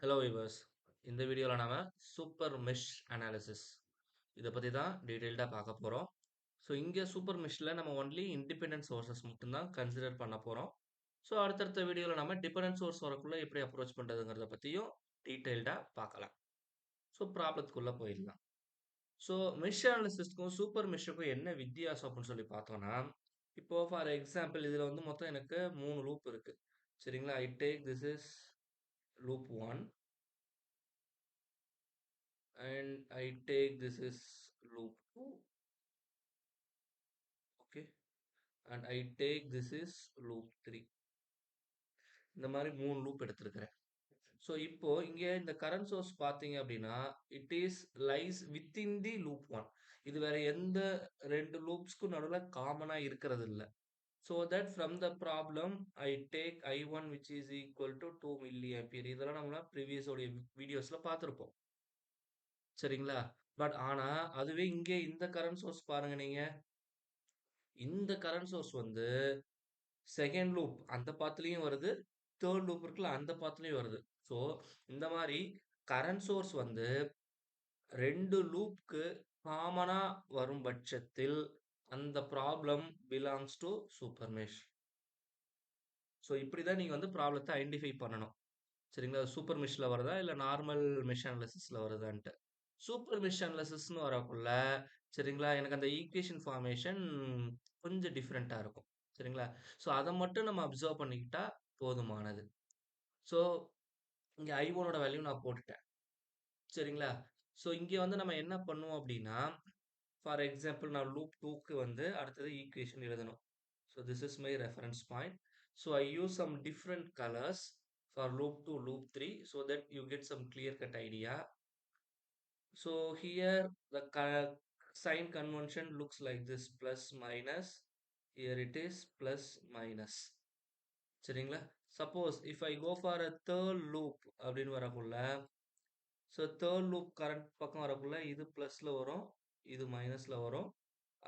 Hello viewers. இந்த வீடியோவில் நாம சூப்பர் மெஷ் அனாலிசிஸ் இதை பற்றி தான் டீட்டெயில்டாக பார்க்க போகிறோம். ஸோ இங்கே சூப்பர் மெஷ்ல நம்ம ஒன்லி இண்டிபெண்டன்ட் சோர்சஸ் மட்டும்தான் கன்சிடர் பண்ண போகிறோம். ஸோ அடுத்தடுத்த வீடியோவில் நம்ம டிபெண்டன்ட் சோர்ஸ் வரக்குள்ள எப்படி அப்ரோச் பண்ணுறதுங்கிறத பற்றியும் டீட்டெயில்டாக பார்க்கலாம். ஸோ ப்ராப்ளத்துக்குள்ளே போயிடலாம். ஸோ மெஷ் அனாலிசிஸ்க்கும் சூப்பர் மெஷ்ஷுக்கும் என்ன வித்தியாசம் அப்படின்னு சொல்லி பார்த்தோம்னா, இப்போ ஃபார் எக்ஸாம்பிள் இதில் வந்து மொத்தம் எனக்கு 3 லூப் இருக்கு. சரிங்களா? I take this is loop 1 and I take this is loop 2, okay, and I take this is loop 3. இந்த மாதிரி 3 லூப் எடுத்திருக்கிறேன். ஸோ இப்போ இங்க இந்த கரண்ட் சோர்ஸ் பார்த்தீங்க அப்படின்னா, it is lies within the loop 1. இது வேற எந்த 2 லூப்ஸ்க்கும் நடுவுல காமனா இருக்கிறது இல்ல. So that from the problem I take I1 which is equal to 2 milliampere. இதெல்லாம் நம்ம ப்ரீவியஸ் உடைய வீடியோஸ்ல பார்த்திருப்போம். சரிங்களா? பட் ஆனா அதுவே இங்கே இந்த கரண்ட் சோர்ஸ் பாருங்க நீங்க. இந்த கரண்ட் சோர்ஸ் வந்து செகண்ட் லூப் அந்த பாத்லயும் வருது. தேர்ட் லூப் இருக்குல்ல அந்த பாத்லயும் வருது. ஸோ இந்த மாதிரி கரண்ட் சோர்ஸ் வந்து 2 லூப்க்கு காமனா வரும் பட்சத்தில் அந்த problem belongs to super mesh. So இப்படிதான் நீங்க வந்து ப்ராப்ளத்தை ஐடென்டிஃபை பண்ணணும். சரிங்களா? சூப்பர் மெஷ்ல வருதா இல்ல நார்மல் மெஷ் அனாலிசிஸ்ல வருதான்ட்டு. சூப்பர் மெஷ் அனாலிசிஸ்ன்னு வரக்குள்ள சரிங்களா? எனக்கு அந்த ஈக்குவேஷன் ஃபார்மேஷன் கொஞ்சம் டிஃபரெண்ட்டா இருக்கும். சரிங்களா? ஸோ அத மட்டும் நம்ம அப்சர்வ் பண்ணிக்கிட்டா போதுமானது. ஸோ இங்க I1 வேல்யூ நான் போட்டுட்டேன். சரிங்களா? ஸோ இங்க வந்து நம்ம என்ன பண்ணுவோம் அப்டின்னா, ஃபார் எக்ஸாம்பிள் நான் லூப் 2க்கு வந்து அடுத்தது ஈக்குவேஷன் எழுதணும். So this is my reference point. So I use some different colours for loop 2, loop 3 so that you get some clear cut idea. So here the sign convention looks like this plus minus. Here it is plus minus. சரிங்களா? Suppose if I go for a third loop அப்படின்னு வரக்குள்ள so third loop current பக்கம் வரக்குள்ள இது பிளஸ்ல வரும், இது மைனஸ்ல வரும்.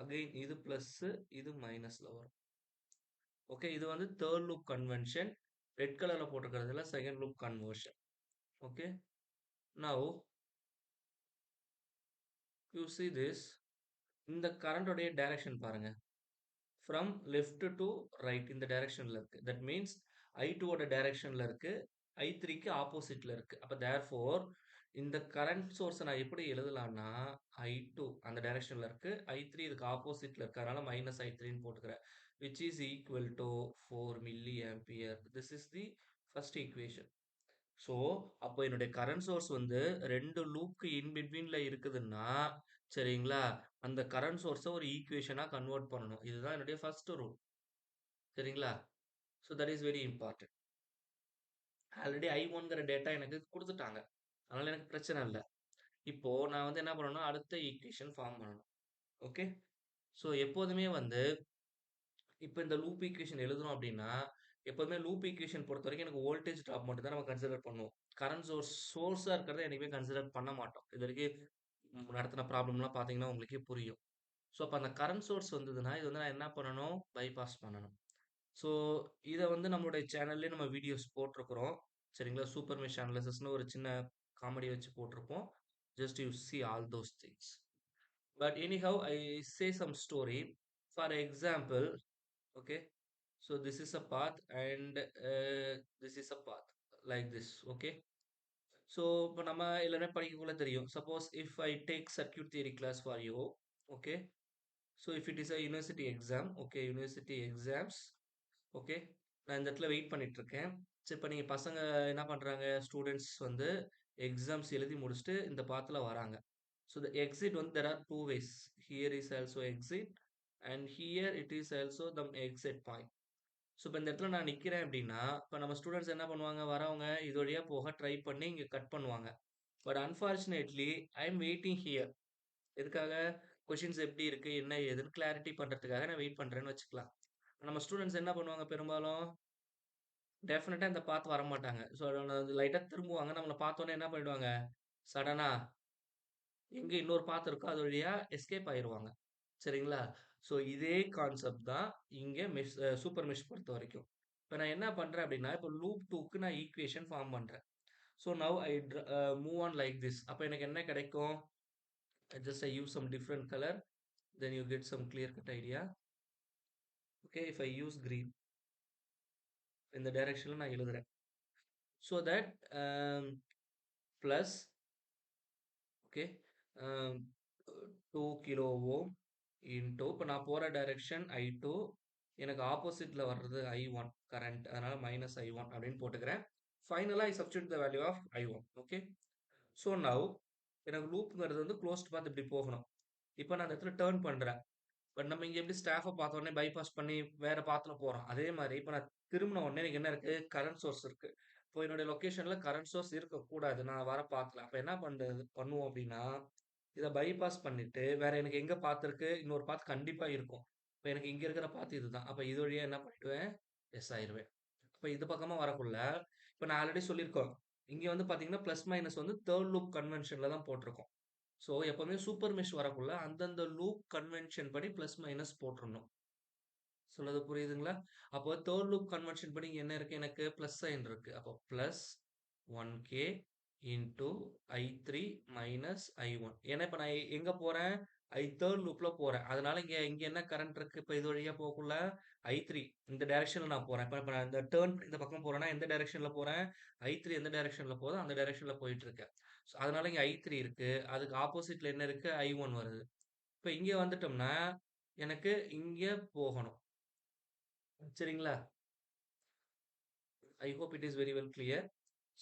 Again இது பிளஸ், இது மைனஸ்ல வரும். ஓகே, இது வந்து தேர்ட் லூப் கன்வென்ஷன். ரெட் கலர்ல போட்டிருக்கிறதுல second loop conversion. Okay, now you see this. இந்த கரண்டோடைய டைரக்ஷன் பாருங்க. ஃப்ரம் லெஃப்ட் டு ரைட் இந்த டைரக்ஷன்ல இருக்கு. தட் மீன்ஸ் I2 ஓட டைரக்ஷன்ல இருக்கு. I3க்கு ஆப்போசிட்ல இருக்கு. அப்ப தேர்ஃபோர் இந்த கரண்ட் சோர்ஸ நான் எப்படி எழுதலாம்னா, I2 அந்த டைரக்ஷன்ல இருக்கு. I3 இதுக்கு ஆப்போசிட்ல இருக்கு. அதனால மைனஸ் I3ன்னு போட்டுக்கிறேன். which is equal to 4 milliampere. This is the first equation. So, அப்போ என்னுடைய கரண்ட் சோர்ஸ் வந்து 2 லூப்க்கு இன் பிட்வீன்ல இருக்குதுன்னா, சரிங்களா? அந்த கரண்ட் சோர்ஸ ஒரு ஈக்குவேஷனா கன்வெர்ட் பண்ணணும். இதுதான் என்னுடைய ஃபர்ஸ்ட் ரூல். சரிங்களா? So that is very important. Already I1ங்கிற டேட்டா எனக்கு குடுத்துட்டாங்க. அதனால எனக்கு பிரச்சனை இல்ல. இப்போ நான் வந்து என்ன பண்ணணும்னா, அடுத்த ஈக்குவேஷன் ஃபார்ம் பண்ணணும். ஓகே? ஸோ எப்போதுமே வந்து இப்ப இந்த லூப் ஈக்குவேஷன் எழுதுறோம் அப்டின்னா, எப்போதுமே லூப் ஈக்குவேஷன் பொறுத்தவரைக்கும் எனக்கு வோல்டேஜ் ட்ராப் மட்டும் தான் நம்ம கன்சிடர் பண்ணுவோம். கரண்ட் சோர்ஸா இருக்கிறத என்னைக்குமே கன்சிடர் பண்ண மாட்டோம். இதுவரைக்கும் நடத்தின ப்ராப்ளம்லாம் பார்த்தீங்கன்னா உங்களுக்கே புரியும். ஸோ அப்ப அந்த கரண்ட் சோர்ஸ் வந்ததுன்னா, இது வந்து நான் என்ன பண்ணணும்? பைபாஸ் பண்ணணும். ஸோ இத வந்து நம்மளுடைய சேனல்லயே நம்ம வீடியோஸ் போட்டிருக்கிறோம். சரிங்களா? சூப்பர் மெஷ் அனாலிசிஸ்ன்னு ஒரு சின்ன காமெடி வச்சு போட்டிருப்போம். Just you see all those things. But anyhow, I say some story. For example, okay. So this is a path and this is a path like this. Okay. So இப்போ நம்ம எல்லாமே படிக்கக்குள்ள தெரியும். Suppose if I take circuit theory class for you, okay. So if it is a university exam, okay, university exams, okay. நான் இந்த இடத்துல wait பண்ணிட்டு இருக்கேன். சரி இப்போ நீங்க பசங்க என்ன பண்றாங்க? ஸ்டூடெண்ட்ஸ் வந்து எக்ஸாம்ஸ் எழுதி முடிச்சுட்டு இந்த பாத்துல வராங்க. So the exit one there are two ways. Here is also exit and here it is also the exit point. So இப்போ இந்த இடத்துல நான் நிக்கிறேன் அப்படின்னா, இப்போ நம்ம ஸ்டூடெண்ட்ஸ் என்ன பண்ணுவாங்க? வரவங்க இது வழியா போக ட்ரை பண்ணி இங்க கட் பண்ணுவாங்க. But unfortunately I am waiting here. எதுக்காக? கொஸ்டின்ஸ் எப்படி இருக்கு? என்ன ஏதுன்னு கிளாரிட்டி பண்றதுக்காக நான் வெயிட் பண்றேன்னு வச்சுக்கலாம். நம்ம ஸ்டூடெண்ட்ஸ் என்ன பண்ணுவாங்க பெரும்பாலும்? டெஃபினட்டா இந்த பாத் வரமாட்டாங்க. ஸோ லைட்டா திரும்புவாங்க. நம்மள பார்த்தோனே என்ன பண்ணிடுவாங்க? சடனா எங்க இன்னொரு பாத் இருக்கோ அது வழியா எஸ்கேப் ஆயிருவாங்க. சரிங்களா? ஸோ இதே கான்செப்ட் தான் இங்க சூப்பர் மெஷ் பொறுத்தவரைக்கும். இப்ப நான் என்ன பண்றேன் அப்டின்னா, இப்ப லூப் 2க்கு நான் ஈக்குவேஷன் ஃபார்ம் பண்றேன். So now move on like this. அப்ப எனக்கு என்ன கிடைக்கும்? Just I use some different color, then you get some clear cut idea. Okay, if I use green, இந்த டைரக்ஷன்ல நான் எழுதுறேன். So that plus, okay, um, 2 kilo ohm into, இப்போ நான் போற டைரக்ஷன் I2, எனக்கு ஆப்போசிட்ல வர்றது I1 கரண்ட், அதனால மைனஸ் I1 அப்படின்னு போட்டுக்கிறேன். ஃபைனலா I substitute the value of I1. Okay, so now எனக்கு லூப்ங்கிறது வந்து க்ளோஸ்ட் பாத் இப்படி போகணும். இப்போ நான் அந்த இடத்துல டேர்ன் பண்றேன். பட் நம்ம இங்க எப்படி ஸ்டாஃப பார்த்த உடனே பைபாஸ் பண்ணி வேற பாத்துல போறோம். அதே மாரி இப்ப நான் திரும்புன உடனே எனக்கு என்ன இருக்கு? கரண்ட் சோர்ஸ் இருக்கு. இப்போ என்னுடைய லொகேஷன்ல கரண்ட் சோர்ஸ் இருக்கக்கூடாது. நான் வர பாத்துல. அப்ப என்ன பண்ணுவோம் அப்படின்னா, இத பைபாஸ் பண்ணிட்டு வேற எனக்கு எங்க பாத் இருக்கு? இன்னொரு பாத் கண்டிப்பா இருக்கும். இப்ப எனக்கு இங்க இருக்கிற பாத் இதுதான். அப்ப இது வழியா என்ன பண்ணிடுவேன்? எஸ் ஆயிருவேன். அப்ப இது பக்கமா வரக்குள்ள, இப்ப நான் ஆல்ரெடி சொல்லியிருக்கோம். இங்க வந்து பாத்தீங்கன்னா, பிளஸ் மைனஸ் வந்து 3 லூப் கன்வென்ஷன்ல தான் போட்டிருக்கோம். ஸோ எப்பவுமே சூப்பர் மெஷ் வரக்குள்ள அந்தந்த லூப் கன்வென்ஷன் படி பிளஸ் மைனஸ் போட்டுறணும். சொல்றது புரியுதுங்களா? அப்போ தேர்ட் லூப் கன்வென்ஷன் படி இங்க என்ன இருக்கு? எனக்கு பிளஸ் சைன் இருக்கு. அப்போ plus 1k into I3 minus I1. ஏன்னா இப்ப நான் எங்க போறேன்? தேர்ட் லூப்ல போறேன். அதனால இங்க இங்க என்ன கரண்ட் இருக்கு? இப்ப இது வழியா போகக்குள்ள I3 இந்த டைரக்ஷன்ல நான் போறேன். இப்ப இப்ப நான் இந்த டர்ன் இந்த பக்கம் போறேன்னா எந்த டைரக்ஷன்ல போறேன்? I3 எந்த டைரக்ஷன்ல போகுதோ அந்த டைரக்ஷன்ல போயிட்டு இருக்கேன். ஸோ அதனால இங்க I3 இருக்கு. அதுக்கு ஆப்போசிட்ல என்ன இருக்கு? I1 வருது. இப்ப இங்க வந்துட்டோம்னா, எனக்கு இங்க போகணும். சரிங்களா? I hope it is very well clear.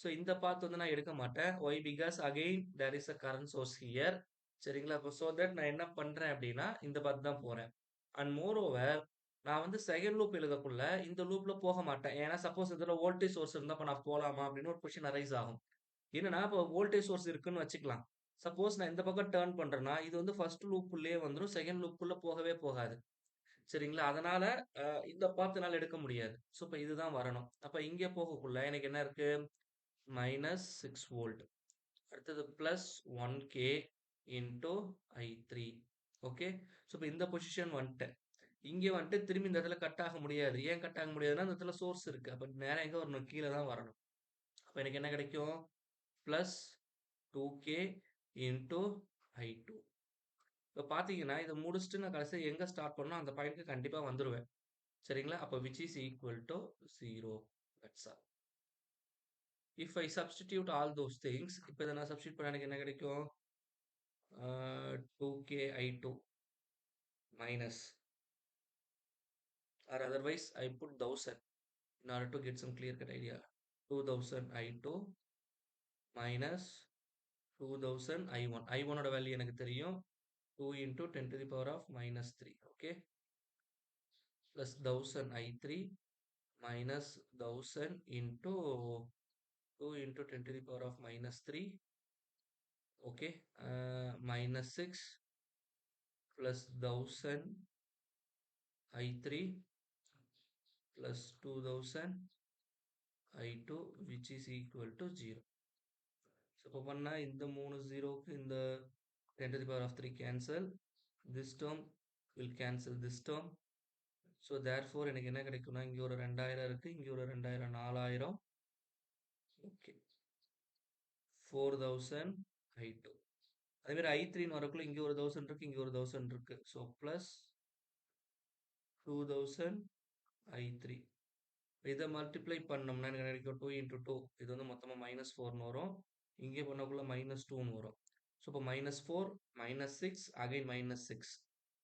So இந்த பாத் வந்து நான் எடுக்க மாட்டேன். Why? Because again there is a current source here. சரிங்களா? இப்போ ஸோ தட் நான் என்ன பண்றேன் அப்படின்னா, இந்த பாத் தான் போறேன். அண்ட் மோர் ஓவர், நான் வந்து செகண்ட் லூப் எழுதக்குள்ள இந்த லூப்ல போக மாட்டேன். ஏன்னா சப்போஸ் இதுல வோல்டேஜ் சோர்ஸ் இருந்தா அப்ப நான் போலாமா அப்படின்னு ஒரு கொஸ்டின் அரைஸ் ஆகும். என்னன்னா, இப்போ வோல்டேஜ் சோர்ஸ் இருக்குன்னு வச்சுக்கலாம். சப்போஸ் நான் இந்த பக்கம் டர்ன் பண்றேன்னா, இது வந்து ஃபர்ஸ்ட் லூப்புள்ளயே வந்துரும். செகண்ட் லூப்புக்குள்ள போகவே போகாது. சரிங்களா? அதனால இந்த பாத் என்னால எடுக்க முடியாது. ஸோ, இப்ப இதுதான் வரணும். அப்ப இங்க போகக்குள்ள எனக்கு என்ன இருக்கு? Minus 6 volt. அடுத்தது plus 1k into I3. Okay. So, இப்ப இந்த பொசிஷன் வந்துட்டேன். இங்க வந்துட்டு திரும்பி இந்த இடத்துல கட் ஆக முடியாது. ஏன் கட் ஆக முடியாதுன்னா, இந்த இடத்துல சோர்ஸ் இருக்கு. அப்ப நேரா எங்க வரணும்? கீழ தான் வரணும். அப்ப எனக்கு என்ன கிடைக்கும்? Plus 2k into I2. இப்ப பார்த்தீங்கன்னா, இத முடிச்சுட்டு நான் கடைசியா எங்க ஸ்டார்ட் பண்ணனோ அந்த பாயிண்ட்க்கு கண்டிப்பா வந்துருவேன். சரிங்களா? அப்ப which is equal to 0. That's all. If I substitute all those things, இப்ப இத நான் சப்ஸ்டிட்யூட் பண்ணா எனக்கு என்ன கிடைக்கும்? 2k I2 minus, or otherwise I put 1000 in order to get some clear cut idea. 2000 I2 minus 2000 I1. I1 ஓட value எனக்கு தெரியும். 2 into 10 to the power of minus 3. Okay. Plus 1000 I3 minus 1000 into 2 into 10 to the power of minus 3. Okay, minus 6 plus 1000 I3 plus 2000 I2, which is equal to 0. So, இப்போ பண்ணா இந்த 3 0க்கு இந்த 10 to the power of 3 cancel. This term will cancel this term. So, therefore எனக்கு என்ன கிடைக்கும்னா, இங்க ஒரு 2000 இருக்கு, இங்க ஒரு 2000, 4000. Okay, 4000 I2. அதே மாதிரி I3 வரக்குள்ள இங்க ஒரு 1000 இருக்கு, இங்க ஒரு 1000 இருக்கு. So, plus 2000 I3. இத மல்டிப்ளை பண்ணோம்னா எனக்கு கிடைக்கும் 2 இன்டு 2. இது வந்து மொத்தமா -4ன்னு வரும். இங்கே பண்ணக்குள்ள -2ன்னு வரும். ஸோ இப்போ -4, -6, அகைன் -6.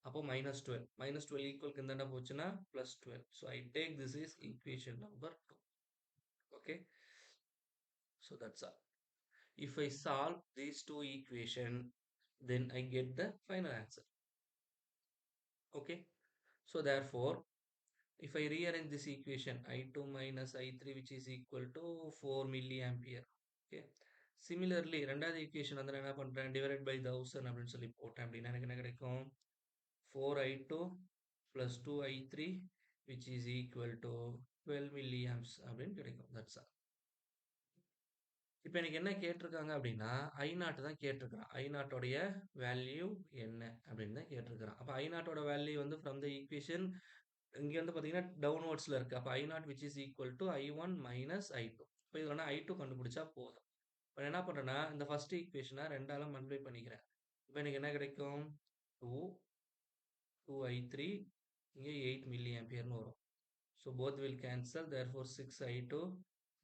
அப்போ -12. -12 ஈக்குவலுக்கு இந்தாண்ட போச்சுன்னா +12. So I take this is equation number 2. Okay. So that's all. If I solve these two equation, then I get the final answer. Okay. So therefore, if I rearrange this equation, I2 minus I3, which is equal to 4 milliampere. Okay. Similarly, ரெண்டாவது equation வந்து நான் என்ன பண்றேன்? Divided by 1000 அப்படின்னு சொல்லி போட்டேன் அப்படின்னா எனக்கு என்ன கிடைக்கும்? 4I2 plus 2I3, which is equal to 12 milliamps அப்படின்னு கிடைக்கும். That's all. இப்போ எனக்கு என்ன கேட்டிருக்காங்க அப்படின்னா, I0 தான் கேட்டிருக்கான். I0 உடைய வேல்யூ என்ன அப்படின்னு தான் கேட்டிருக்கான். அப்ப I0 ஓட வேல்யூ வந்து ஃப்ரம் த ஈக்குவேஷன் இங்க வந்து பாத்தீங்கன்னா டவுன்வர்ட்ஸ்ல இருக்கு. அப்ப I0 which is equal to I1 minus I2. இப்ப இதுல நான் I2 கண்டுபிடிச்சா போதும். இப்ப நான் என்ன பண்றேன்னா, இந்த ஃபர்ஸ்ட் ஈக்குவேஷன 2ஆல மல்டிப்ளை பண்ணிக்கிறேன். இப்ப எனக்கு என்ன கிடைக்கும்? 2, 2i3 இங்க 8 மில்லி ஆம்பியர்ன்னு வரும். So both will cancel. Therefore 6i2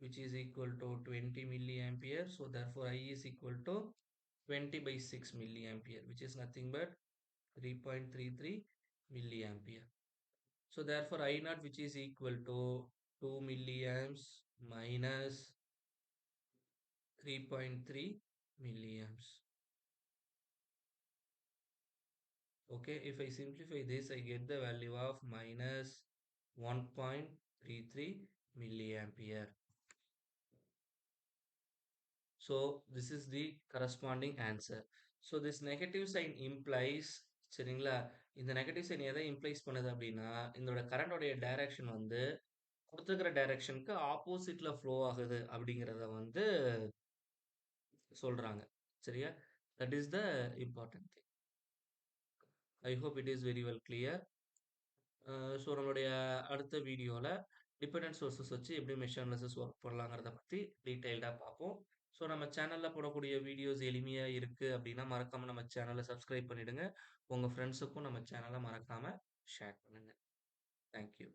which is equal to 20 milliampere. So therefore I is equal to 20 by 6 milliampere which is nothing but 3.33 milliampere. So therefore I naught which is equal to 2 milliamps minus 3.3 milliamps. Okay, if I simplify this, I get the value of minus 1.33 milliampere. So this is the corresponding answer. So this negative sign implies சரிங்களா? இந்த negative sign எதை implies பண்ணுது அப்படின்னா, இதோட கரண்டோடைய direction வந்து குடுத்திருக்கிற டைரக்ஷனுக்கு ஆப்போசிட்ல flow ஆகுது அப்படிங்கிறத வந்து சொல்றாங்க. சரியா? That is the important thing. I hope it is very well clear. So நம்மளுடைய அடுத்த வீடியோல டிபெண்டன்ட் சோர்சஸ் வச்சு எப்படி மெஷ் அனாலிசிஸ் ஒர்க் பண்ணலாங்கிறத பத்தி டீட்டெயில்டா பார்ப்போம். ஸோ நம்ம சேனல்ல போடக்கூடிய வீடியோஸ் எளிமையா இருக்கு அப்படின்னா மறக்காம நம்ம சேனலை சப்ஸ்கிரைப் பண்ணிடுங்க. உங்க ஃப்ரெண்ட்ஸுக்கும் நம்ம சேனலை மறக்காம ஷேர் பண்ணுங்க. Thank you.